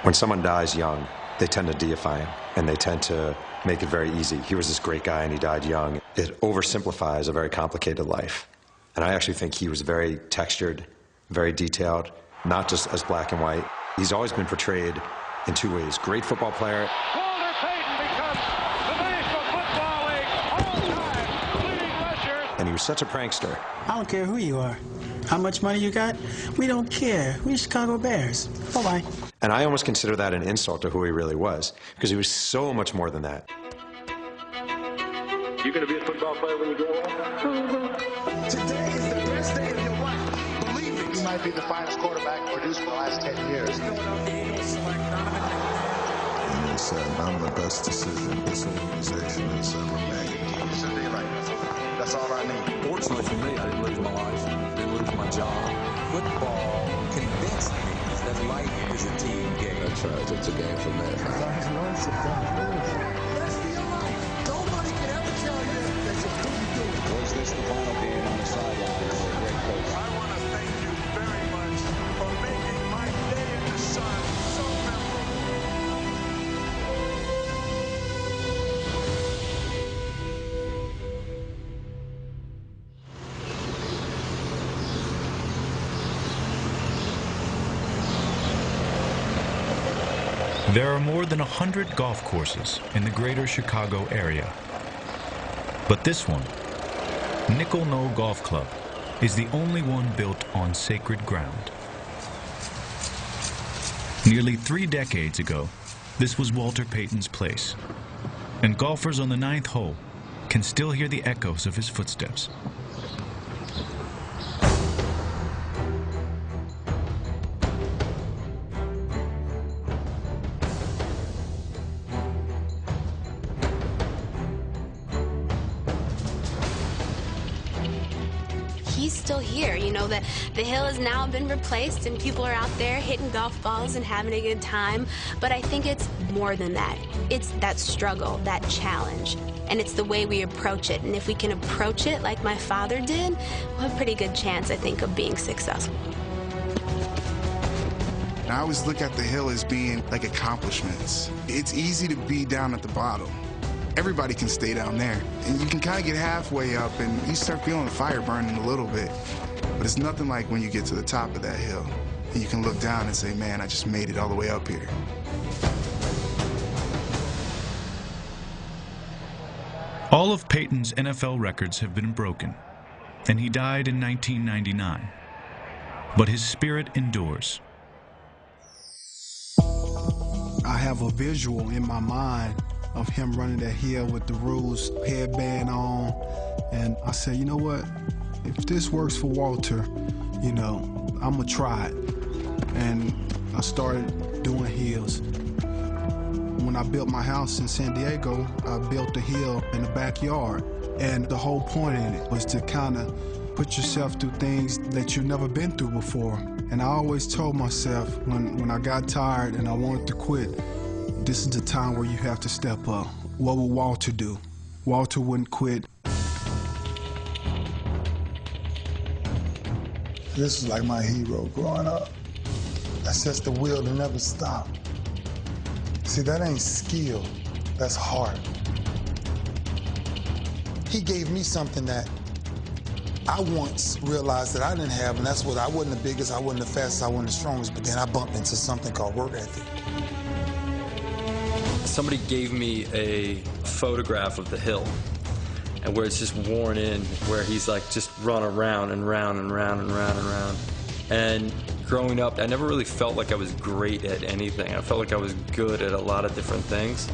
When someone dies young, they tend to deify him, and they tend to make it very easy. He was this great guy, and he died young. It oversimplifies a very complicated life. And I actually think he was very textured, very detailed, not just as black and white. He's always been portrayed in two ways. Great football player. Walter Payton becomes the National Football League all-time leading rusher. And he was such a prankster. I don't care who you are. How much money you got? We don't care. We're Chicago Bears. Bye-bye. And I almost consider that an insult to who he really was, because he was so much more than that. You gonna be a football player when you grow up? Today is the best day of your life. Believe it. He might be the finest quarterback produced in the last 10 years. And he said, I'm the best decision this organization has ever made. That's all I need. Fortunately for me, I didn't lose my life. I didn't lose my job. Football convinced me that life is a team game. That's right. It's a game for men. That's real life. Nobody can ever tell you that you couldn't do it. Was this the final game on the sideline for a great coach? I want to thank you very much for making my day in the sun so memorable. There are more than 100 golf courses in the greater Chicago area. But this one, Nickel Knoll Golf Club, is the only one built on sacred ground. Nearly 3 decades ago, this was Walter Payton's place, and golfers on the 9th hole can still hear the echoes of his footsteps. He's still here. You know, the hill has now been replaced and people are out there hitting golf balls and having a good time. But I think it's more than that. It's that struggle, that challenge. And it's the way we approach it. And if we can approach it like my father did, we'll have a pretty good chance, I think, of being successful. I always look at the hill as being like accomplishments. It's easy to be down at the bottom. Everybody can stay down there. And you can kind of get halfway up and you start feeling the fire burning a little bit. But it's nothing like when you get to the top of that hill and you can look down and say, man, I just made it all the way up here. All of Payton's NFL records have been broken, and he died in 1999. But his spirit endures. I have a visual in my mind of him running that hill with the Rules headband on. And I said, you know what? If this works for Walter, you know, I'm gonna try it. And I started doing hills. When I built my house in San Diego, I built a hill in the backyard. And the whole point in it was to kind of put yourself through things that you've never been through before. And I always told myself when I got tired and I wanted to quit, this is the time where you have to step up. What would Walter do? Walter wouldn't quit. This is like my hero growing up. That's just the will to never stop. See, that ain't skill, that's heart. He gave me something that I once realized that I didn't have, and that's what I wasn't the biggest, I wasn't the fastest, I wasn't the strongest, but then I bumped into something called work ethic. Somebody gave me a photograph of the hill, and where it's just worn in, where he's like just run around and round and round and round and round. And growing up, I never really felt like I was great at anything. I felt like I was good at a lot of different things,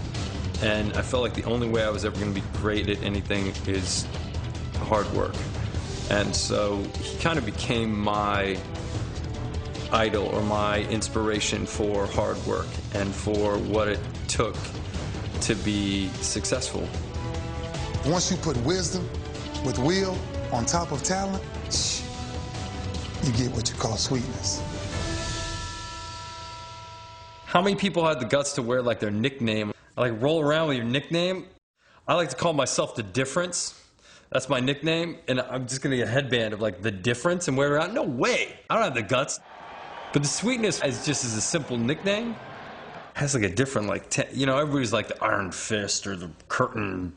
and I felt like the only way I was ever going to be great at anything is hard work. And so he kind of became my idol or my inspiration for hard work and for what it took to be successful. Once you put wisdom with will on top of talent, you get what you call sweetness. How many people had the guts to wear like their nickname? Like roll around with your nickname? I like to call myself The Difference. That's my nickname, and I'm just gonna get a headband of like The Difference and wear it around. No way! I don't have the guts. But the sweetness is just as a simple nickname. has like a different, like, you know, everybody's like the Iron Fist or the Curtain,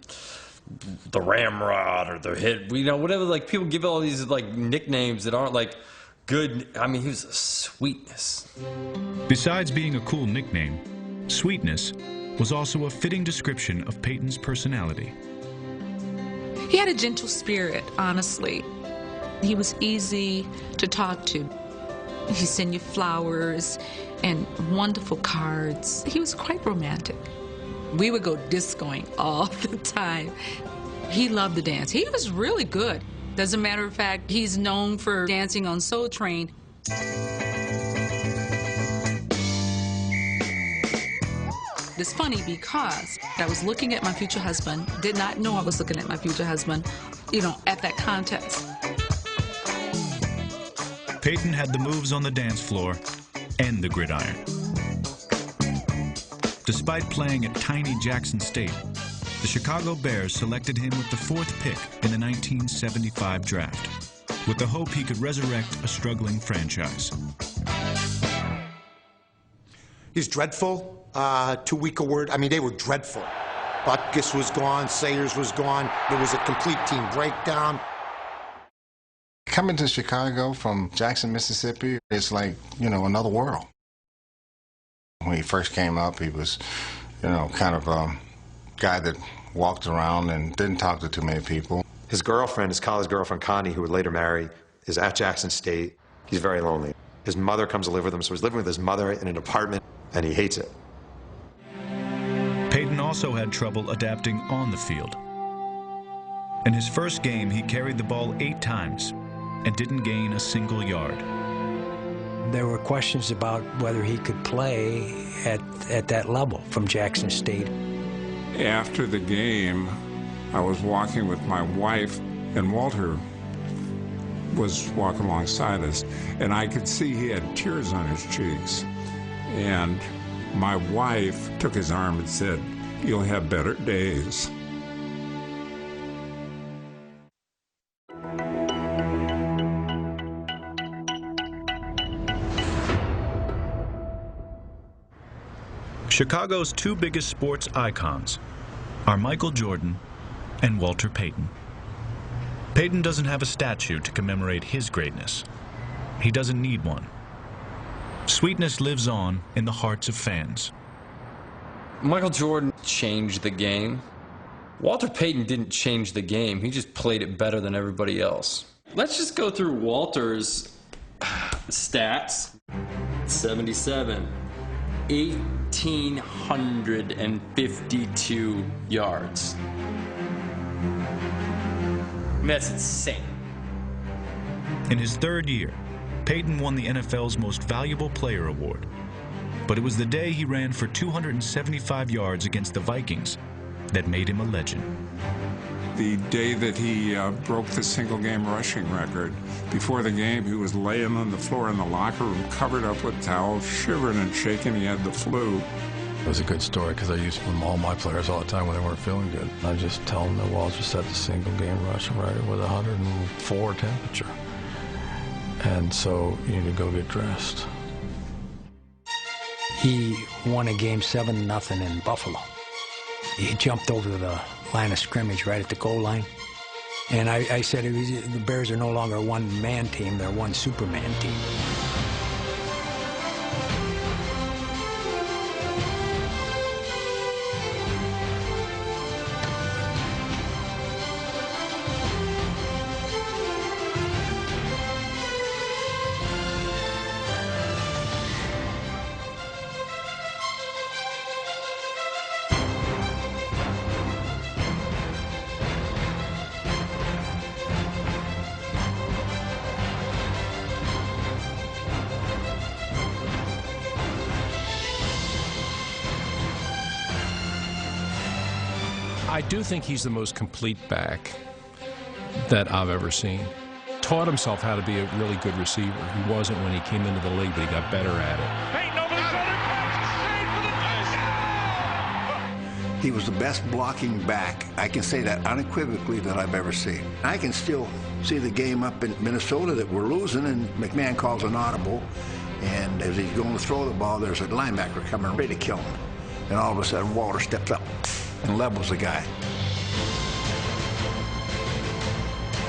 the Ramrod or the Hit, you know, whatever. Like, people give all these like nicknames that aren't like good. I mean, he was a Sweetness. Besides being a cool nickname, Sweetness was also a fitting description of Payton's personality. He had a gentle spirit, honestly. He was easy to talk to. He'd send you flowers and wonderful cards. He was quite romantic. We would go discoing all the time. He loved to dance. He was really good. As a matter of fact, he's known for dancing on Soul Train. It's funny because I was looking at my future husband, did not know I was looking at my future husband, you know, at that contest. Payton had the moves on the dance floor and the gridiron. Despite playing at tiny Jackson State, the Chicago Bears selected him with the 4th pick in the 1975 draft, with the hope he could resurrect a struggling franchise. He's dreadful. Too weak a word. I mean, they were dreadful. Butkus was gone. Sayers was gone. There was a complete team breakdown. Coming to Chicago from Jackson, Mississippi, it's like, you know, another world. When he first came up, he was, you know, kind of a guy that walked around and didn't talk to too many people. His girlfriend, his college girlfriend, Connie, who would later marry, is at Jackson State. He's very lonely. His mother comes to live with him, so he's living with his mother in an apartment, and he hates it. Payton also had trouble adapting on the field. In his first game, he carried the ball 8 times and didn't gain a single yard. There were questions about whether he could play at that level from Jackson State. After the game, I was walking with my wife, and Walter was walking alongside us, and I could see he had tears on his cheeks. And my wife took his arm and said, "You'll have better days." Chicago's 2 biggest sports icons are Michael Jordan and Walter Payton. Payton doesn't have a statue to commemorate his greatness. He doesn't need one. Sweetness lives on in the hearts of fans. Michael Jordan changed the game. Walter Payton didn't change the game. He just played it better than everybody else. Let's just go through Walter's stats. 77. 1,852 yards. That's insane. In his 3rd year, Payton won the NFL's Most Valuable Player award. But it was the day he ran for 275 yards against the Vikings that made him a legend. The day that he broke the single-game rushing record, before the game, he was laying on the floor in the locker room, covered up with towels, shivering and shaking. He had the flu. It was a good story because I used them all my players all the time when they weren't feeling good. I just tell them that Walter set the single-game rushing record with 104 temperature. And so you need to go get dressed. He won a game 7-0 in Buffalo. He jumped over the line of scrimmage right at the goal line. And I said, the Bears are no longer a one-man team, they're one Superman team. I do think he's the most complete back that I've ever seen. Taught himself how to be a really good receiver. He wasn't when he came into the league, but he got better at it. He was the best blocking back. I can say that unequivocally that I've ever seen. I can still see the game up in Minnesota that we're losing, and McMahon calls an audible. And as he's going to throw the ball, there's a linebacker coming ready to kill him. And all of a sudden, Walter steps up and levels the guy.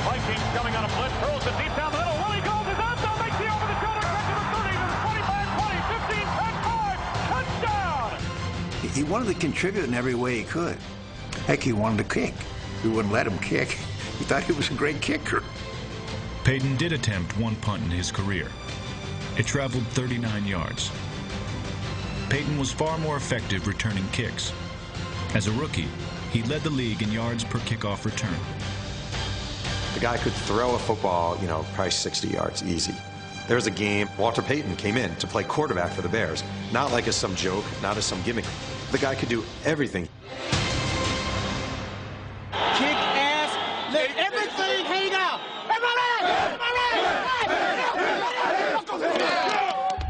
Vikings coming on a blitz, throws it deep down the middle. Willie goes, is out there, makes the over the shoulder, catch to the 30, to the 25, 20, 15, 10, 5, touchdown! He wanted to contribute in every way he could. Heck, he wanted to kick. We wouldn't let him kick. He thought he was a great kicker. Payton did attempt one punt in his career. It traveled 39 yards. Payton was far more effective returning kicks. As a rookie, he led the league in yards per kickoff return. The guy could throw a football, probably 60 yards, easy. There was a game, Walter Payton came in to play quarterback for the Bears. Not like as some joke, not as some gimmick. The guy could do everything. Kick ass, let everything hang out.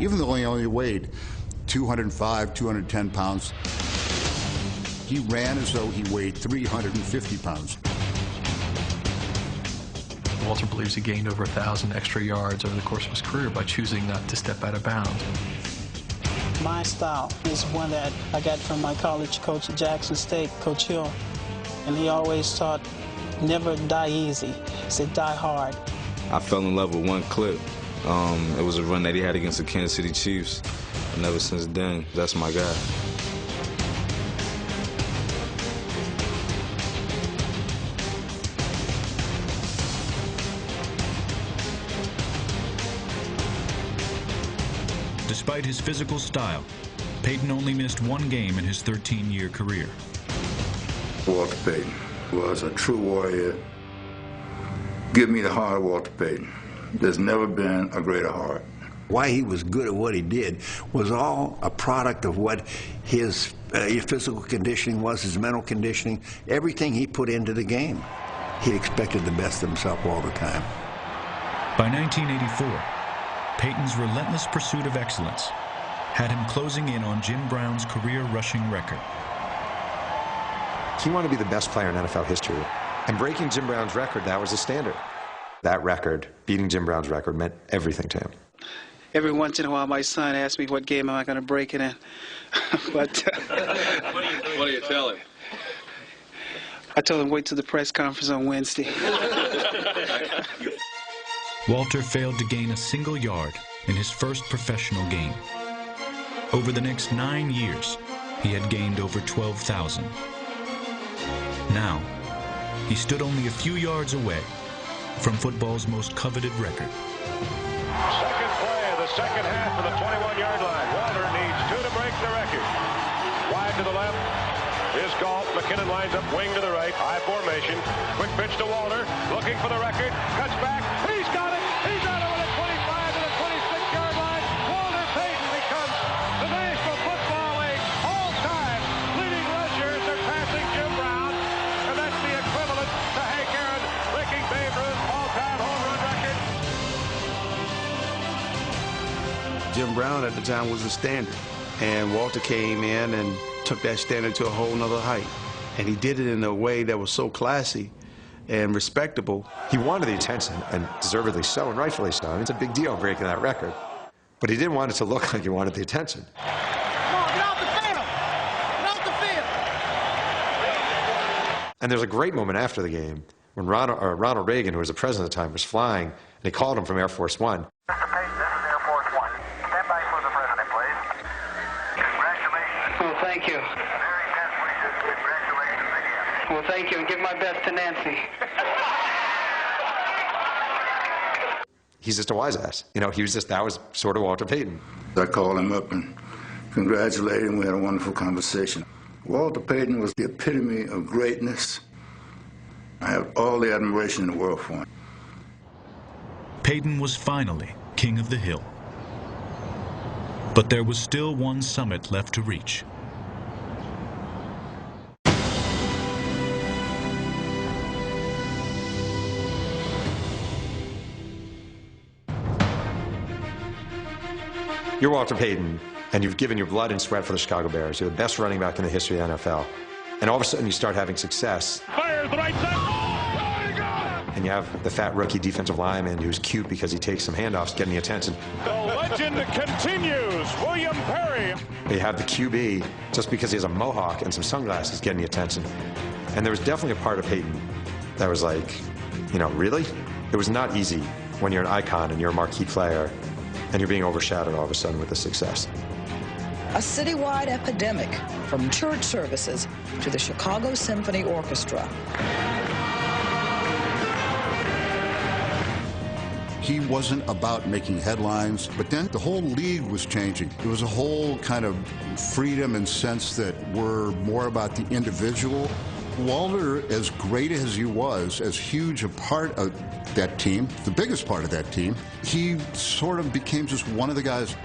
Even though he only weighed 205, 210 pounds, he ran as though he weighed 350 pounds. Walter believes he gained over 1,000 extra yards over the course of his career by choosing not to step out of bounds. My style is one that I got from my college coach at Jackson State, Coach Hill. And he always taught, never die easy. He said, die hard. I fell in love with one clip. It was a run that he had against the Kansas City Chiefs. And ever since then, that's my guy. Despite his physical style, Payton only missed one game in his 13-year career. Walter Payton was a true warrior. Give me the heart of Walter Payton. There's never been a greater heart. Why he was good at what he did was all a product of what his physical conditioning was, his mental conditioning, everything he put into the game. He expected the best of himself all the time. By 1984, Payton's relentless pursuit of excellence had him closing in on Jim Brown's career rushing record. He wanted to be the best player in NFL history. And breaking Jim Brown's record, that was the standard. That record, beating Jim Brown's record, meant everything to him. Every once in a while, my son asks me, what game am I going to break it in? But What do you tell him? I told him, wait till the press conference on Wednesday. Walter failed to gain a single yard in his first professional game. Over the next 9 years, he had gained over 12,000. Now, he stood only a few yards away from football's most coveted record. Second play of the second half of the 21-yard line. Walter needs 2 to break the record. Wide to the left is Galt. McKinnon lines up wing to the right. High formation. Quick pitch to Walter. Looking for the record. Cuts back. He's got it. He's out over the 25 to the 26-yard line. Walter Payton becomes the National Football League all-time leading rusher, surpassing Jim Brown. And that's the equivalent to Hank Aaron breaking Babe Ruth's all-time home run record. Jim Brown at the time was the standard. And Walter came in and took that standard to a whole nother height. And he did it in a way that was so classy and respectable. He wanted the attention, and deservedly so, and rightfully so. I mean, it's a big deal breaking that record. But he didn't want it to look like he wanted the attention. Come on, get off the field! Get off the field! And there's a great moment after the game when Ronald Reagan, who was the president at the time, was flying, and he called him from Air Force One. Mr. Payton, this is Air Force One. Stand by for the president, please. Congratulations. Well, thank you. Very best wishes. Congratulations again. Well, thank you, and give my best to Nancy. He's just a wise ass. That was sort of Walter Payton. I called him up and congratulated him. We had a wonderful conversation. Walter Payton was the epitome of greatness. I have all the admiration in the world for him. Payton was finally king of the hill. But there was still one summit left to reach. You're Walter Payton, and you've given your blood and sweat for the Chicago Bears. You're the best running back in the history of the NFL. And all of a sudden you start having success. Fires the right side. Oh, and you have the fat rookie defensive lineman who's cute because he takes some handoffs, getting the attention. The legend continues, William Perry. You have the QB, just because he has a mohawk and some sunglasses, getting the attention. And there was definitely a part of Payton that was like, you know, really? It was not easy when you're an icon and you're a marquee player and you're being overshadowed all of a sudden with the success. A citywide epidemic, from church services to the Chicago Symphony Orchestra. He wasn't about making headlines, but then the whole league was changing. It was a whole kind of freedom and sense that we're more about the individual. Walter, as great as he was, as huge a part of that team, the biggest part of that team, he sort of became just one of the guys.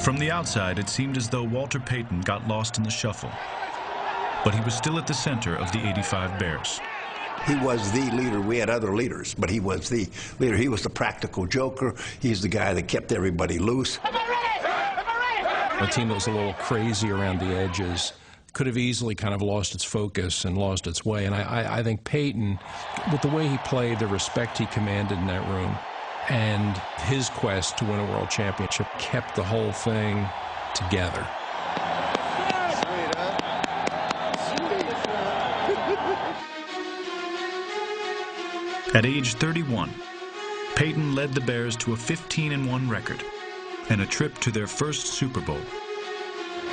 From the outside, it seemed as though Walter Payton got lost in the shuffle. But he was still at the center of the '85 Bears. He was the leader. We had other leaders, but he was the leader. He was the practical joker. He's the guy that kept everybody loose. A team that was a little crazy around the edges could have easily kind of lost its focus and lost its way. And I think Payton, with the way he played, the respect he commanded in that room, and his quest to win a world championship kept the whole thing together. At age 31, Payton led the Bears to a 15-1 record and a trip to their first Super Bowl.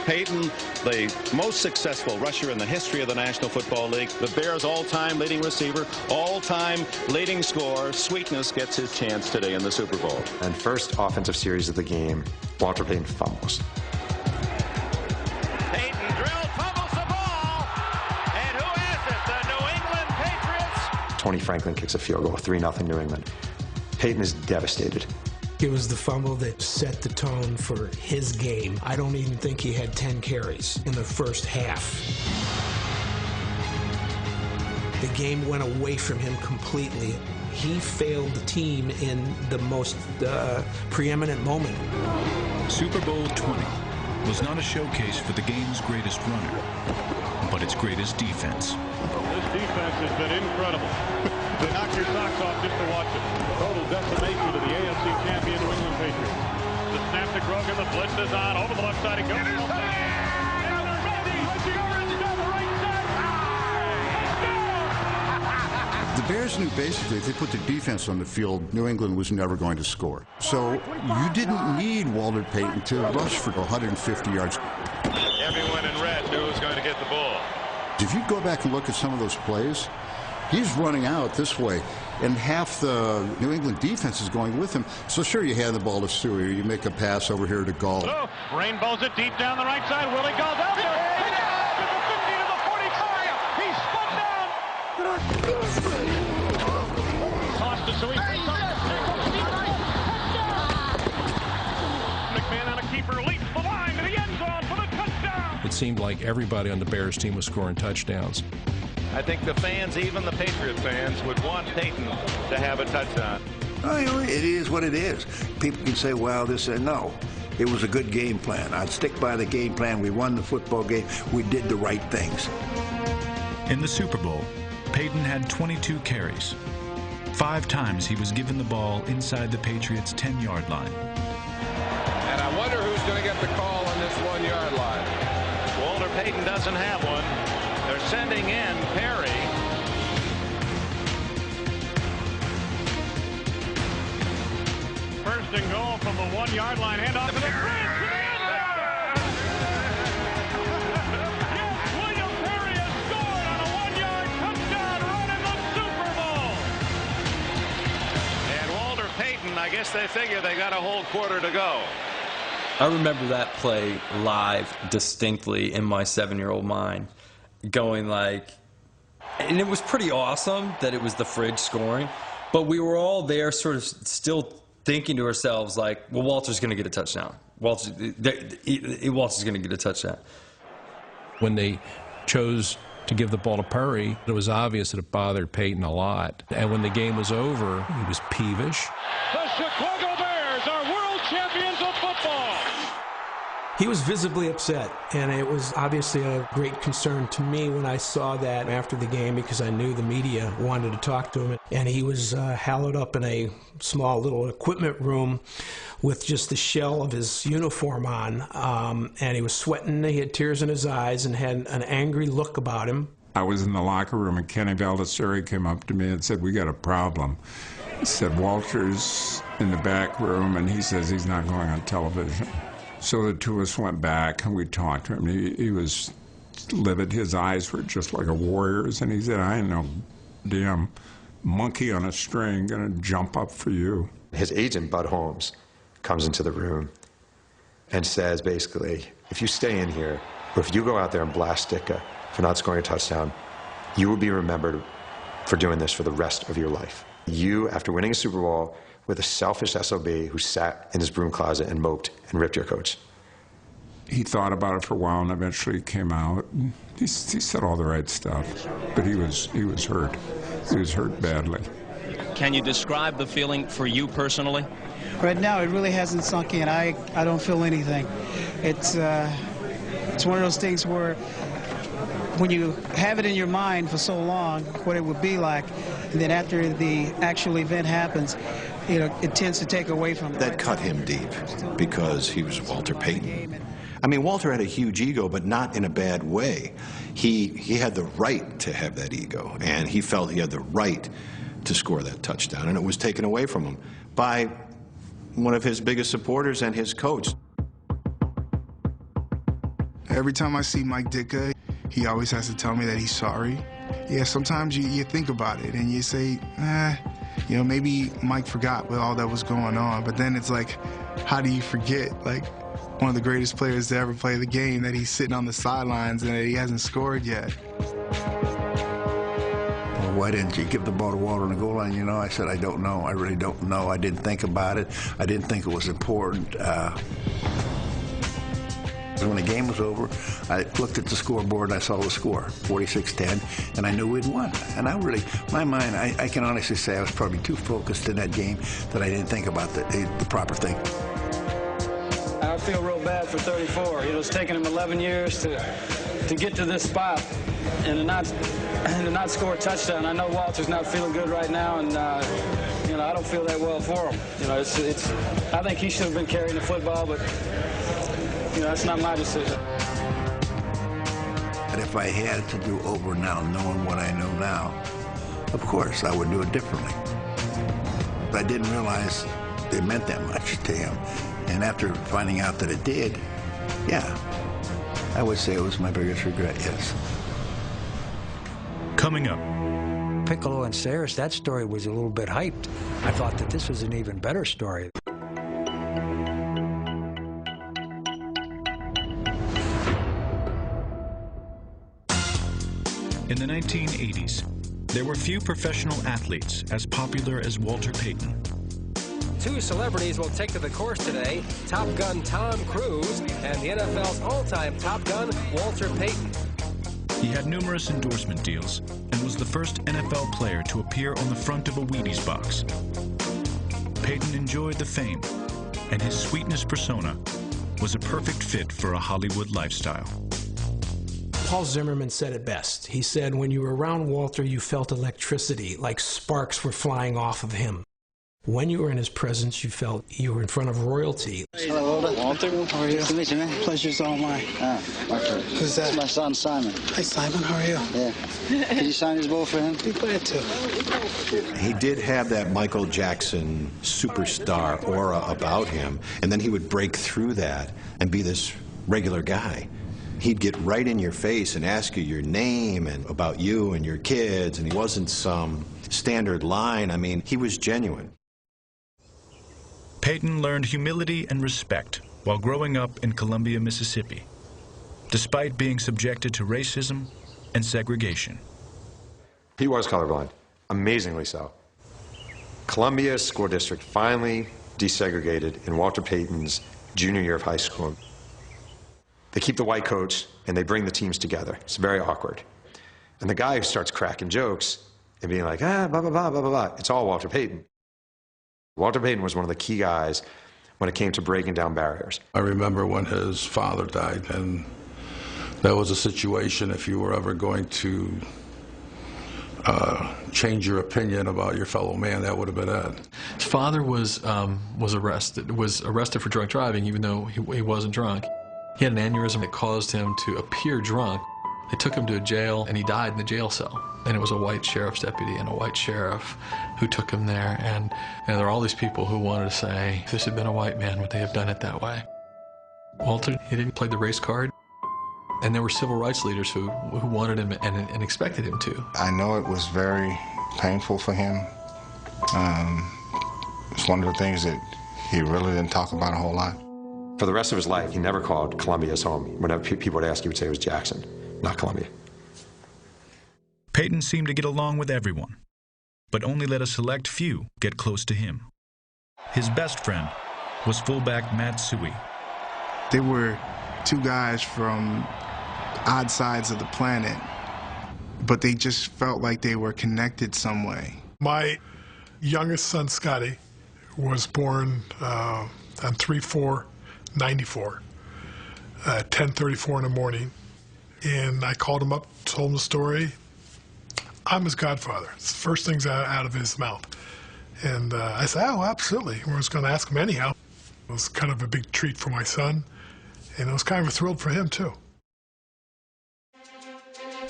Payton, the most successful rusher in the history of the National Football League, the Bears' all-time leading receiver, all-time leading scorer. Sweetness gets his chance today in the Super Bowl. And first offensive series of the game, Walter Payton fumbles. Payton drilled, fumbles the ball, and who has it? The New England Patriots. Tony Franklin kicks a field goal, 3-0 New England. Payton is devastated. It was the fumble that set the tone for his game. I don't even think he had 10 carries in the first half. The game went away from him completely. He failed the team in the most preeminent moment. Super Bowl 20 was not a showcase for the game's greatest runner, but its greatest defense. This defense has been incredible. They knock your socks off just to watch it. Total decimation of the AFC champion New England Patriots. The snap to Grogan, the blitz is on. Over the left side he goes. The Bears knew basically if they put the defense on the field, New England was never going to score. So you didn't need Walter Payton to rush for 150 yards. Everyone in red knew who was going to get the ball. If you go back and look at some of those plays, he's running out this way, and half the New England defense is going with him. So sure, you hand the ball to Stewie, or you make a pass over here to Gall. Oh, rainbows it deep down the right side. Willie Gall's out there. To the 50 to the 45. He spun down. Toss to Stewie. McMahon on a keeper leaps the line to the end zone for the touchdown. It seemed like everybody on the Bears team was scoring touchdowns. I think the fans, even the Patriot fans, would want Payton to have a touchdown. It is what it is. People can say, well, this and no. It was a good game plan. I'd stick by the game plan. We won the football game. We did the right things. In the Super Bowl, Payton had 22 carries. 5 times he was given the ball inside the Patriots' 10-yard line. And I wonder who's going to get the call on this 1-yard line. Walter Payton doesn't have one. They're sending in Perry. First and goal from the 1-yard line. Hand off to the bridge. Yes, William Perry has scored on a 1-yard touchdown run in the Super Bowl. And Walter Payton, I guess they figure they got a whole quarter to go. I remember that play live distinctly in my 7-year-old mind, going like, and it was pretty awesome that it was the fridge scoring, but we were all there sort of still thinking to ourselves like, well, Walter's going to get a touchdown. Walter's going to get a touchdown. When they chose to give the ball to Perry, it was obvious that it bothered Payton a lot. And when the game was over, he was peevish. The Chicago Bears are world champions of football. He was visibly upset, and it was obviously a great concern to me when I saw that after the game, because I knew the media wanted to talk to him. And he was hallowed up in a small little equipment room with just the shell of his uniform on, and he was sweating, he had tears in his eyes, and had an angry look about him. I was in the locker room, and Kenny Baldessari came up to me and said, "We got a problem." He said, "Walter's in the back room, and he says he's not going on television." So the two of us went back, and we talked to him. He was livid. His eyes were just like a warrior's, and he said, "I ain't no damn monkey on a string gonna jump up for you." His agent, Bud Holmes, comes into the room and says, basically, if you stay in here, or if you go out there and blast Ditka for not scoring a touchdown, you will be remembered for doing this for the rest of your life. You, after winning a Super Bowl, with a selfish SOB who sat in his broom closet and moped and ripped your coach. He thought about it for a while, and eventually he came out. He said all the right stuff, but he was hurt. He was hurt badly. Can you describe the feeling for you personally? Right now, it really hasn't sunk in. I don't feel anything. It's one of those things where when you have it in your mind for so long, what it would be like, and then after the actual event happens, you know, it tends to take away from it. That cut him deep because he was Walter Payton. I mean, Walter had a huge ego, but not in a bad way. He had the right to have that ego, and he felt he had the right to score that touchdown, and it was taken away from him by one of his biggest supporters and his coach. Every time I see Mike Ditka, he always has to tell me that he's sorry. Yeah, sometimes you think about it and you say, you know, maybe Mike forgot with all that was going on, but then it's like, how do you forget, like, one of the greatest players to ever play the game, that he's sitting on the sidelines and that he hasn't scored yet? Well, why didn't you give the ball to Walter on the goal line? You know, I said, I don't know. I really don't know. I didn't think about it. I didn't think it was important. When the game was over, I looked at the scoreboard and I saw the score, 46-10, and I knew we'd won. And I really, my mind, I can honestly say I was probably too focused in that game that I didn't think about the proper thing. I feel real bad for 34. You know, it's taken him 11 years to get to this spot and to not score a touchdown. I know Walter's not feeling good right now, and you know, I don't feel that well for him. You know, I think he should have been carrying the football, but you know, that's not my decision. And if I had to do over now, knowing what I know now, of course, I would do it differently. I didn't realize it meant that much to him. And after finding out that it did, yeah, I would say it was my biggest regret, yes. Coming up. Piccolo and Sayers, that story was a little bit hyped. I thought that this was an even better story. In the 1980s, there were few professional athletes as popular as Walter Payton. Two celebrities will take to the course today, Top Gun Tom Cruise and the NFL's all-time Top Gun, Walter Payton. He had numerous endorsement deals and was the first NFL player to appear on the front of a Wheaties box. Payton enjoyed the fame, and his sweetness persona was a perfect fit for a Hollywood lifestyle. Paul Zimmerman said it best. He said, when you were around Walter, you felt electricity, like sparks were flying off of him. When you were in his presence, you felt you were in front of royalty. Hello, Walter. How are you? Nice to meet you, man. Pleasure's all mine. Ah, my pleasure. Who's that? It's my son, Simon. Hi, Simon. How are you? Yeah. Can you sign his ball for him? Be glad to. He did have that Michael Jackson superstar aura about him, and then he would break through that and be this regular guy. He'd get right in your face and ask you your name and about you and your kids, and he wasn't some standard line. I mean, he was genuine. Payton learned humility and respect while growing up in Columbia, Mississippi, despite being subjected to racism and segregation. He was colorblind, amazingly so. Columbia School District finally desegregated in Walter Payton's junior year of high school. They keep the white coach and they bring the teams together. It's very awkward. And the guy who starts cracking jokes and being like, blah, blah, blah, blah, blah, blah, it's all Walter Payton. Walter Payton was one of the key guys when it came to breaking down barriers. I remember when his father died, and that was a situation, if you were ever going to change your opinion about your fellow man, that would have been it. His father was arrested for drunk driving, even though he wasn't drunk. He had an aneurysm that caused him to appear drunk. They took him to a jail, and he died in the jail cell. And it was a white sheriff's deputy and a white sheriff who took him there. And there are all these people who wanted to say, if this had been a white man, would they have done it that way? Walter, he didn't play the race card. And there were civil rights leaders who wanted him and expected him to. I know it was very painful for him. It's one of the things that he really didn't talk about a whole lot. For the rest of his life, he never called Columbia his home. Whenever people would ask, he would say it was Jackson, not Columbia. Payton seemed to get along with everyone, but only let a select few get close to him. His best friend was fullback Matt Suhey. They were two guys from odd sides of the planet, but they just felt like they were connected some way. My youngest son, Scotty, was born on 3/4/94 at 10:34 in the morning, and I called him up, told him the story. I'm his godfather. It's the first things out of his mouth. And I said, oh, absolutely. I was going to ask him anyhow. It was kind of a big treat for my son, and it was kind of a thrill for him, too.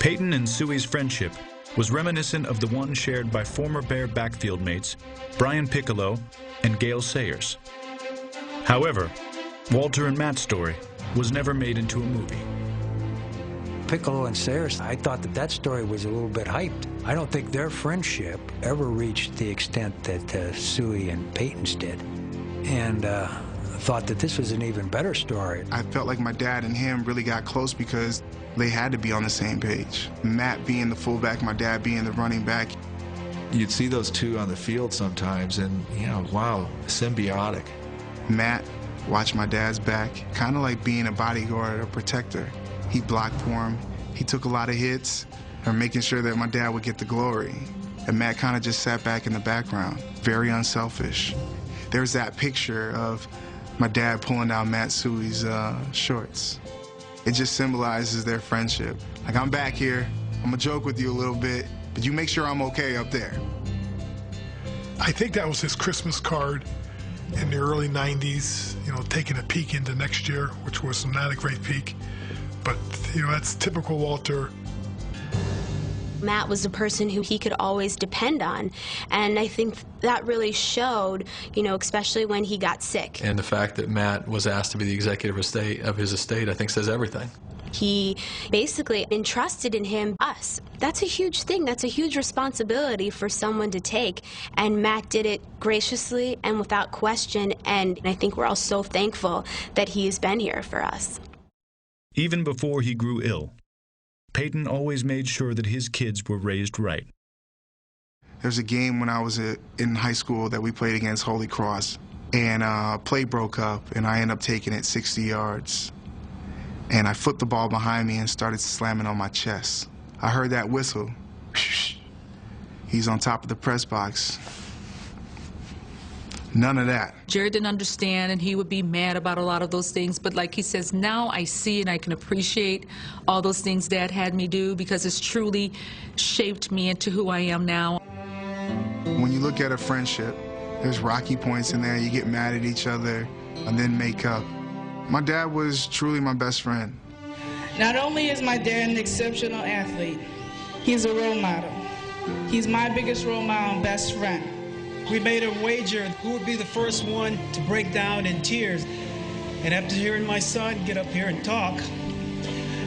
Payton and Suey's friendship was reminiscent of the one shared by former Bear backfield mates Brian Piccolo and Gale Sayers. However, Walter and Matt's story was never made into a movie. Piccolo and Sayers, I thought that story was a little bit hyped. I don't think their friendship ever reached the extent that Suey and Payton's did. And thought that this was an even better story. I felt like my dad and him really got close because they had to be on the same page. Matt being the fullback, my dad being the running back. You'd see those two on the field sometimes and, you know, wow, symbiotic. Matt watched my dad's back, kind of like being a bodyguard or protector. He blocked for him. He took a lot of hits, or making sure that my dad would get the glory. And Matt kind of just sat back in the background, very unselfish. There's that picture of my dad pulling down Matt Suey's shorts. It just symbolizes their friendship. Like, I'm back here, I'm gonna joke with you a little bit, but you make sure I'm okay up there. I think that was his Christmas card in the early 90s, you know, taking a peek into next year, which was not a great peek. But, you know, that's typical Walter. Matt was a person who he could always depend on, and I think that really showed, you know, especially when he got sick. And the fact that Matt was asked to be the executive of his estate, I think, says everything. He basically entrusted in him us. That's a huge thing. That's a huge responsibility for someone to take, and Matt did it graciously and without question, and I think we're all so thankful that he has been here for us. Even before he grew ill, Payton always made sure that his kids were raised right. There's a game when I was in high school that we played against Holy Cross, and play broke up, and I ended up taking it 60 yards. And I flipped the ball behind me and started slamming on my chest. I heard that whistle. He's on top of the press box. None of that. Jerry didn't understand, and he would be mad about a lot of those things, but like he says, now I see and I can appreciate all those things Dad had me do because it's truly shaped me into who I am now. When you look at a friendship, there's rocky points in there. You get mad at each other and then make up. My dad was truly my best friend. Not only is my dad an exceptional athlete, he's a role model. He's my biggest role model and best friend. We made a wager who would be the first one to break down in tears. And after hearing my son get up here and talk,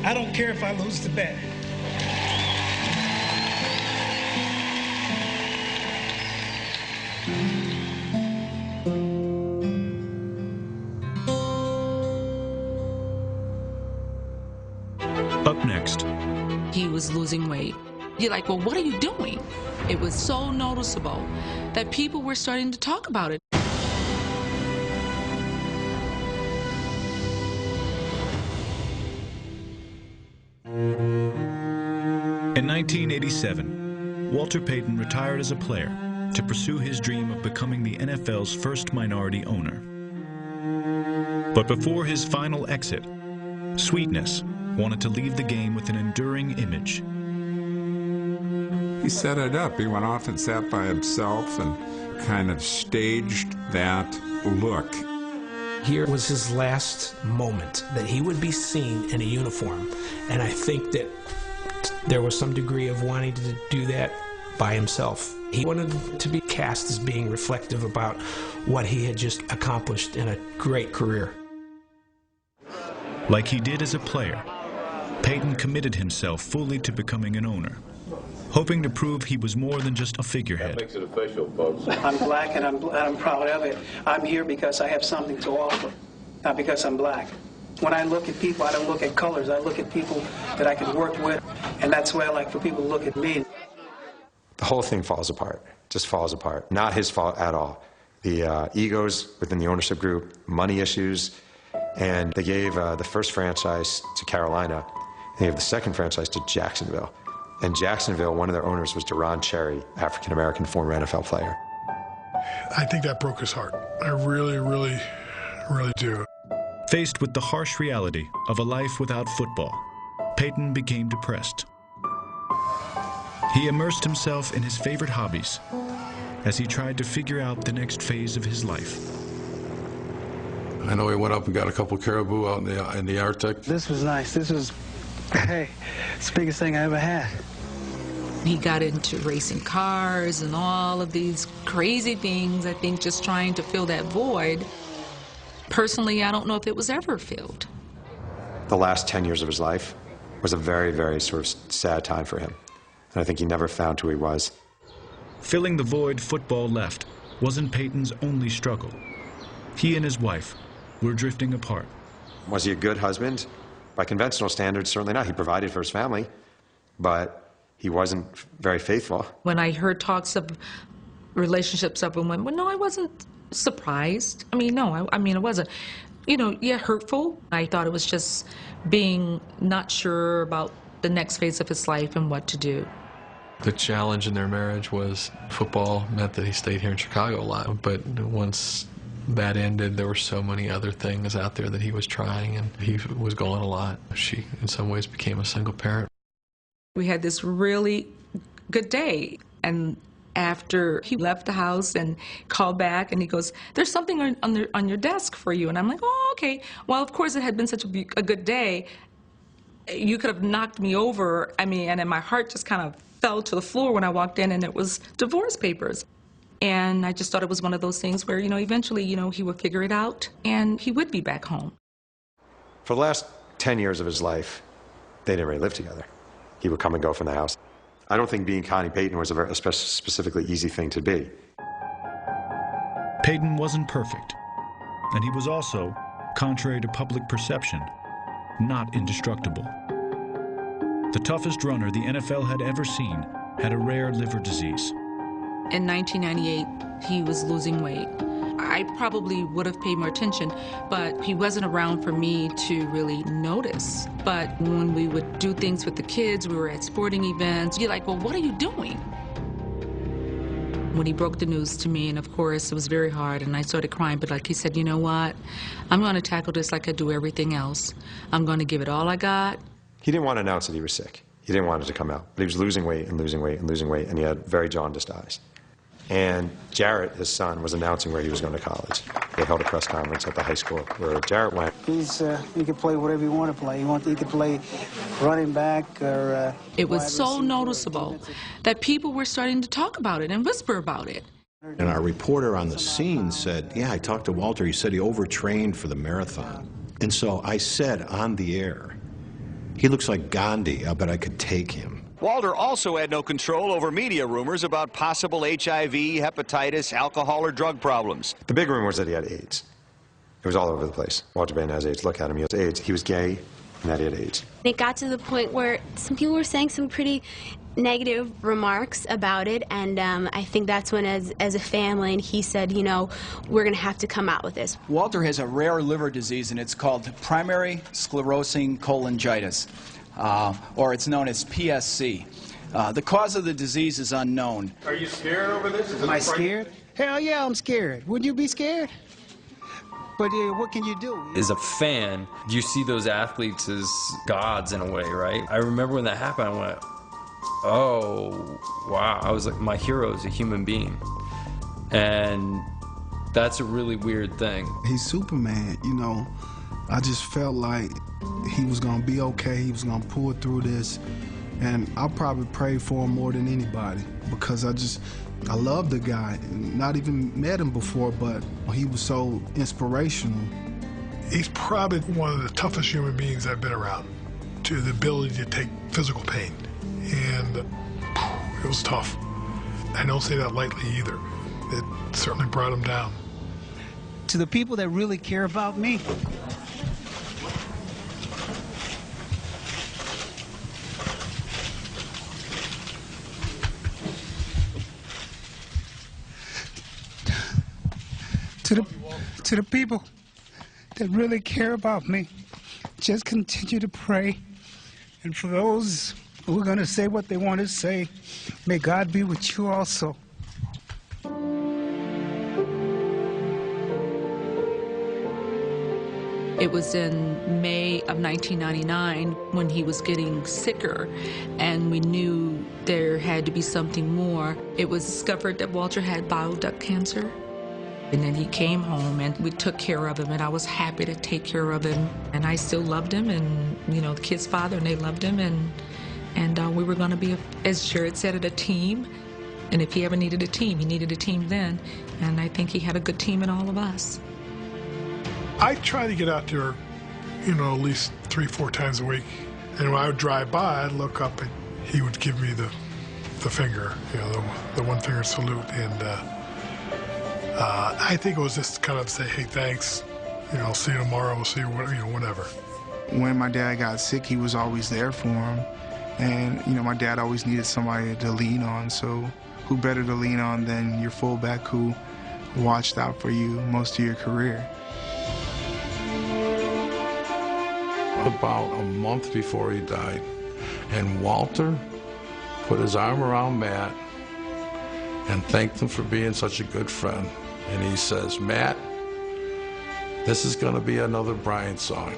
I don't care if I lose the bet. Up next. He was losing weight. You're like, well, what are you doing? It was so noticeable that people were starting to talk about it. In 1987, Walter Payton retired as a player to pursue his dream of becoming the NFL's first minority owner. But before his final exit, Sweetness wanted to leave the game with an enduring image. He set it up. He went off and sat by himself and kind of staged that look. Here was his last moment that he would be seen in a uniform, and I think that there was some degree of wanting to do that by himself. He wanted to be cast as being reflective about what he had just accomplished in a great career. Like he did as a player, Payton committed himself fully to becoming an owner, hoping to prove he was more than just a figurehead. That makes it official, folks. I'm black, and I'm proud of it. I'm here because I have something to offer, not because I'm black. When I look at people, I don't look at colors. I look at people that I can work with, and that's why I like for people to look at me. The whole thing falls apart, just falls apart. Not his fault at all. The egos within the ownership group, money issues, and they gave the first franchise to Carolina. They gave the second franchise to Jacksonville. And Jacksonville, one of their owners was Deron Cherry, African-American former NFL player. I think that broke his heart. I really, really, really do. Faced with the harsh reality of a life without football, Payton became depressed. He immersed himself in his favorite hobbies as he tried to figure out the next phase of his life. I know he went up and got a couple caribou out in the Arctic. This was nice. This was, hey, it's the biggest thing I ever had. He got into racing cars and all of these crazy things, I think, just trying to fill that void. Personally, I don't know if it was ever filled. The last 10 years of his life was a very, very sort of sad time for him. And I think he never found who he was. Filling the void football left wasn't Payton's only struggle. He and his wife were drifting apart. Was he a good husband? By conventional standards, certainly not. He provided for his family, but he wasn't very faithful. When I heard talks of relationships up and went, well, no, I wasn't surprised. I mean, no, I mean, it wasn't. You know, yeah, hurtful. I thought it was just being not sure about the next phase of his life and what to do. The challenge in their marriage was football meant that he stayed here in Chicago a lot, but once that ended, there were so many other things out there that he was trying, and he was gone a lot. She, in some ways, became a single parent. We had this really good day, and after he left the house and called back, and he goes, there's something on your desk for you. And I'm like, oh, okay. Well, of course, it had been such a good day. You could have knocked me over. I mean, and then my heart just kind of fell to the floor when I walked in, and it was divorce papers. And I just thought it was one of those things where, you know, eventually, you know, he would figure it out, and he would be back home. For the last 10 years of his life, they didn't really live together. He would come and go from the house. I don't think being Connie Payton was a specifically easy thing to be. Payton wasn't perfect, and he was also, contrary to public perception, not indestructible. The toughest runner the NFL had ever seen had a rare liver disease. In 1998, he was losing weight. I probably would have paid more attention, but he wasn't around for me to really notice. But when we would do things with the kids, we were at sporting events, you're like, well, what are you doing? When he broke the news to me, and of course, it was very hard, and I started crying, but like he said, you know what? I'm going to tackle this like I do everything else. I'm going to give it all I got. He didn't want to announce that he was sick. He didn't want it to come out. But he was losing weight and losing weight and losing weight, and he had very jaundiced eyes. And Jarrett, his son, was announcing where he was going to college. They held a press conference at the high school where Jarrett went. He could play whatever you want to play. He could play running back or... It was so noticeable that people were starting to talk about it and whisper about it. And our reporter on the scene said, yeah, I talked to Walter. He said he overtrained for the marathon. And so I said on the air, he looks like Gandhi. I bet I could take him. Walter also had no control over media rumors about possible HIV, hepatitis, alcohol, or drug problems. The big rumor was that he had AIDS. It was all over the place. Walter Payton has AIDS. Look at him. He has AIDS. He was gay, and that he had AIDS. It got to the point where some people were saying some pretty negative remarks about it, and I think that's when, as a family, and he said, you know, we're going to have to come out with this. Walter has a rare liver disease, and it's called primary sclerosing cholangitis. Or it's known as PSC. The cause of the disease is unknown. Are you scared over this? Am I scared? Hell yeah, I'm scared. Wouldn't you be scared? But what can you do? As a fan, you see those athletes as gods in a way, right? I remember when that happened, I went, oh, wow. I was like, my hero is a human being. And that's a really weird thing. He's Superman, you know. I just felt like he was going to be okay. He was going to pull through this. And I probably prayed for him more than anybody because I love the guy. Not even met him before, but he was so inspirational. He's probably one of the toughest human beings I've been around, to the ability to take physical pain. And it was tough. I don't say that lightly either. It certainly brought him down. To the people that really care about me, to the people that really care about me, just continue to pray. And for those who are going to say what they want to say, may God be with you also. It was in May of 1999 when he was getting sicker, and we knew there had to be something more. It was discovered that Walter had bile duct cancer. And then he came home and we took care of him, and I was happy to take care of him. And I still loved him, and you know, the kid's father, and they loved him, and we were going to be, as Jared said, a team. And if he ever needed a team, he needed a team then. And I think he had a good team in all of us. I try to get out there, you know, at least 3-4 times a week. And when I would drive by, I'd look up and he would give me the finger, you know, the one finger salute. And I think it was just kind of say, hey, thanks, you know, I'll see you tomorrow, we'll see you, you know, whatever. When my dad got sick, he was always there for him. And, you know, my dad always needed somebody to lean on. So who better to lean on than your fullback who watched out for you most of your career? About a month before he died, and Walter put his arm around Matt and thanked him for being such a good friend. And he says, Matt, this is going to be another Bryant song.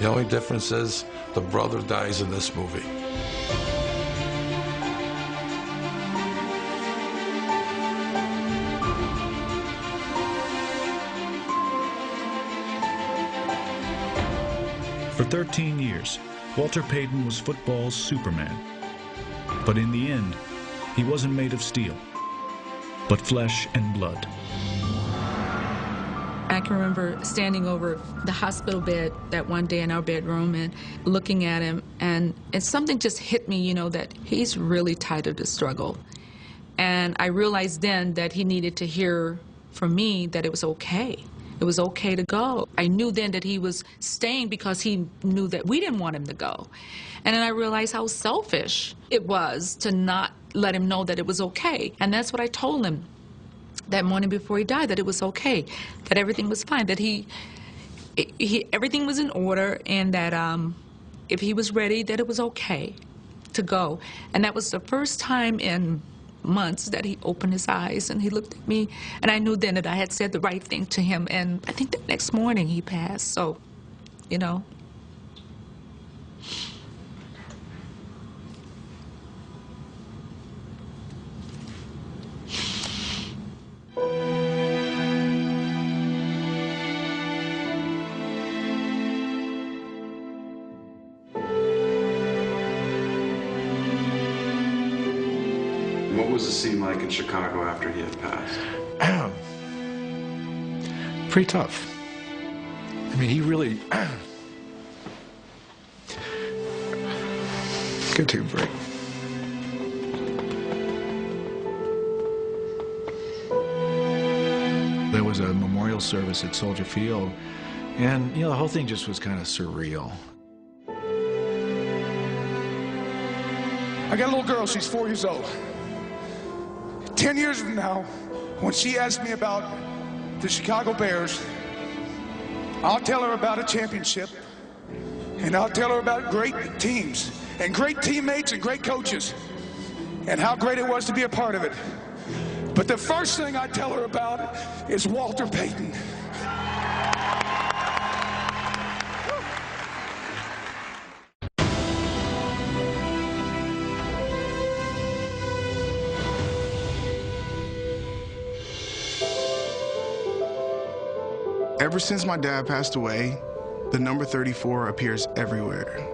The only difference is the brother dies in this movie. For 13 years, Walter Payton was football's Superman. But in the end, he wasn't made of steel, but flesh and blood. I can remember standing over the hospital bed that one day in our bedroom and looking at him, and something just hit me, you know, that he's really tired of the struggle. And I realized then that he needed to hear from me that it was okay. It was okay to go. I knew then that he was staying because he knew that we didn't want him to go. And then I realized how selfish it was to not let him know that it was okay. And that's what I told him that morning before he died, that it was okay, that everything was fine, that everything was in order, and that if he was ready, that it was okay to go. And that was the first time in months that he opened his eyes and he looked at me, and I knew then that I had said the right thing to him. And I think the next morning he passed. So, you know. What was the scene like in Chicago after he had passed? Pretty tough. I mean, he really... Go take a break. There was a memorial service at Soldier Field, and, you know, the whole thing just was kind of surreal. I got a little girl, she's 4 years old. 10 years from now, when she asks me about the Chicago Bears, I'll tell her about a championship, and I'll tell her about great teams, and great teammates, and great coaches, and how great it was to be a part of it. But the first thing I tell her about is Walter Payton. Ever since my dad passed away, the number 34 appears everywhere.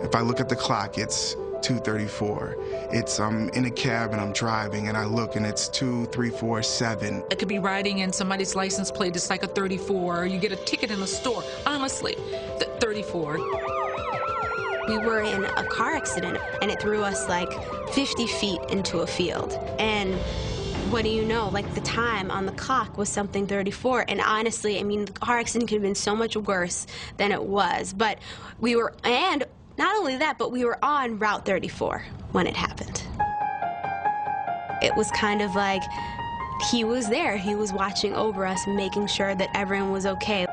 If I look at the clock, it's 2:34. It's I'm in a cab and I'm driving and I look and it's 2:347. It could be riding in somebody's license plate. It's like a 34. You get a ticket in the store. Honestly, 34. We were in a car accident and it threw us like 50 feet into a field. And what do you know, like the time on the clock was something 34. And honestly, I mean, the car accident could have been so much worse than it was. But we were, and not only that, but we were on Route 34 when it happened. It was kind of like he was there. He was watching over us, making sure that everyone was okay.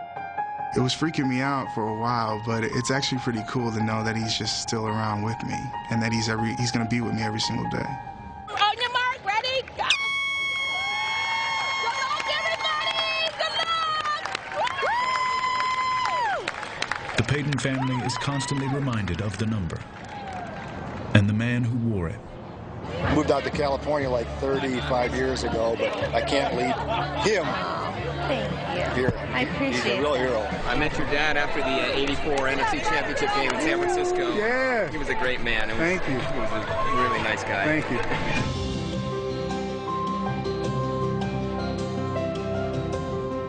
It was freaking me out for a while, but it's actually pretty cool to know that he's just still around with me and that he's going to be with me every single day. On your mark, ready, go! Good luck, everybody! Good luck! The Payton family is constantly reminded of the number and the man who wore it. Moved out to California like 35 years ago, but I can't leave him. Thank you. Here. I appreciate He's a real hero. I met your dad after the '84 NFC Championship game in San Francisco. Yeah. He was a great man. Thank you. He was a really nice guy. Thank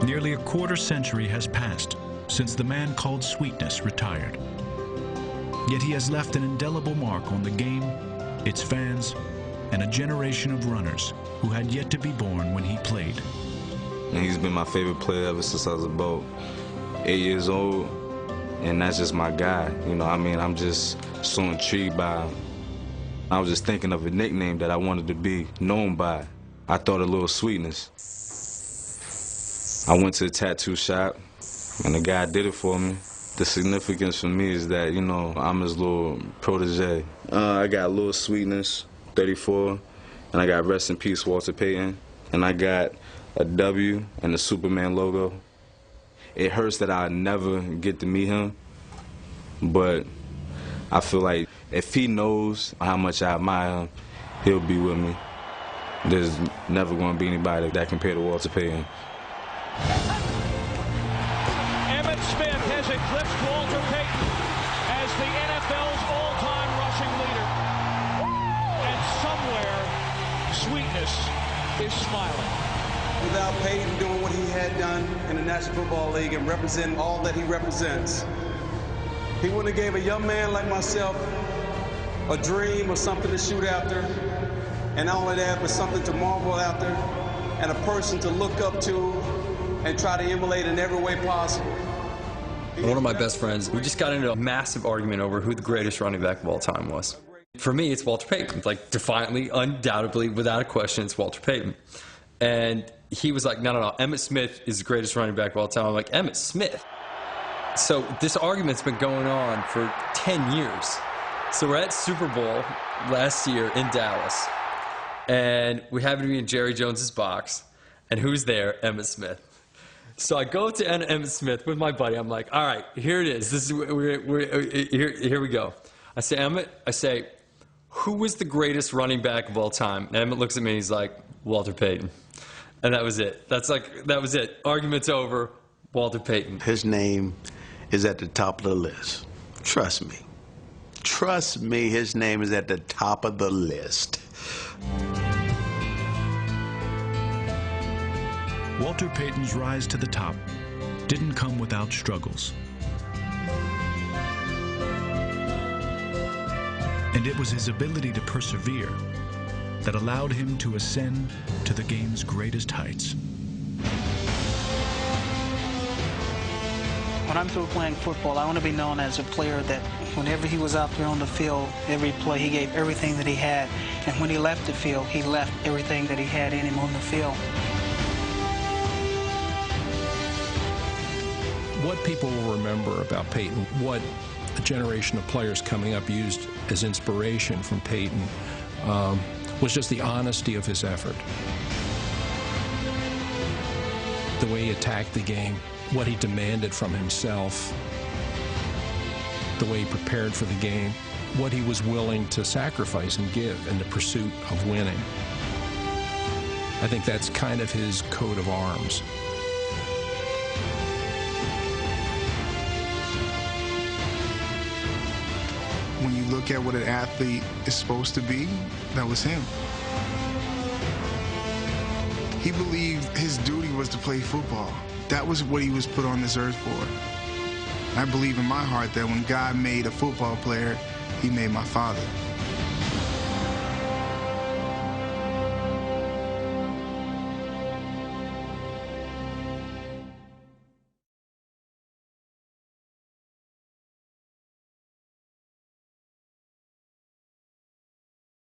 you. Nearly a quarter century has passed since the man called Sweetness retired. Yet he has left an indelible mark on the game, its fans, and a generation of runners who had yet to be born when he played. And he's been my favorite player ever since I was about 8 years old, and that's just my guy. You know, I mean, I'm just so intrigued by him. I was just thinking of a nickname that I wanted to be known by. I thought a little Sweetness. I went to a tattoo shop, and the guy did it for me. The significance for me is that, you know, I'm his little protege. I got Little Sweetness, 34, and I got Rest in Peace, Walter Payton, and I got a W and the Superman logo. It hurts that I'll never get to meet him, but I feel like if he knows how much I admire him, he'll be with me. There's never going to be anybody that can compare to Walter Payton. Emmitt Smith has eclipsed Walter Payton as the NFL's all-time rushing leader. And somewhere, Sweetness is smiling. Without Payton doing what he had done in the National Football League and representing all that he represents, he wouldn't have gave a young man like myself a dream or something to shoot after, and not only that, but something to marvel after, and a person to look up to and try to emulate in every way possible. One of my best friends, we just got into a massive argument over who the greatest running back of all time was. For me, it's Walter Payton. Like, defiantly, undoubtedly, without a question, it's Walter Payton. And he was like, no, Emmitt Smith is the greatest running back of all time. I'm like, Emmitt Smith? So this argument's been going on for 10 years. So we're at Super Bowl last year in Dallas, and we happen to be in Jerry Jones's box, and who's there? Emmitt Smith. So I go to Emmitt Smith with my buddy. I'm like, all right, here it is. This is here we go. I say, Emmitt, who was the greatest running back of all time? And Emmitt looks at me, he's like, Walter Payton. And that was it. That was it. Argument's over. Walter Payton. His name is at the top of the list. Trust me. Trust me, his name is at the top of the list. Walter Payton's rise to the top didn't come without struggles. And it was his ability to persevere that allowed him to ascend to the game's greatest heights. When I'm through playing football, I want to be known as a player that whenever he was out there on the field, every play, he gave everything that he had. And when he left the field, he left everything that he had in him on the field. What people will remember about Payton, what a generation of players coming up used as inspiration from Payton, was just the honesty of his effort. The way he attacked the game, what he demanded from himself, the way he prepared for the game, what he was willing to sacrifice and give in the pursuit of winning. I think that's kind of his coat of arms. when you look at what an athlete is supposed to be, that was him. He believed his duty was to play football. That was what he was put on this earth for. I believe in my heart that when God made a football player, he made my father.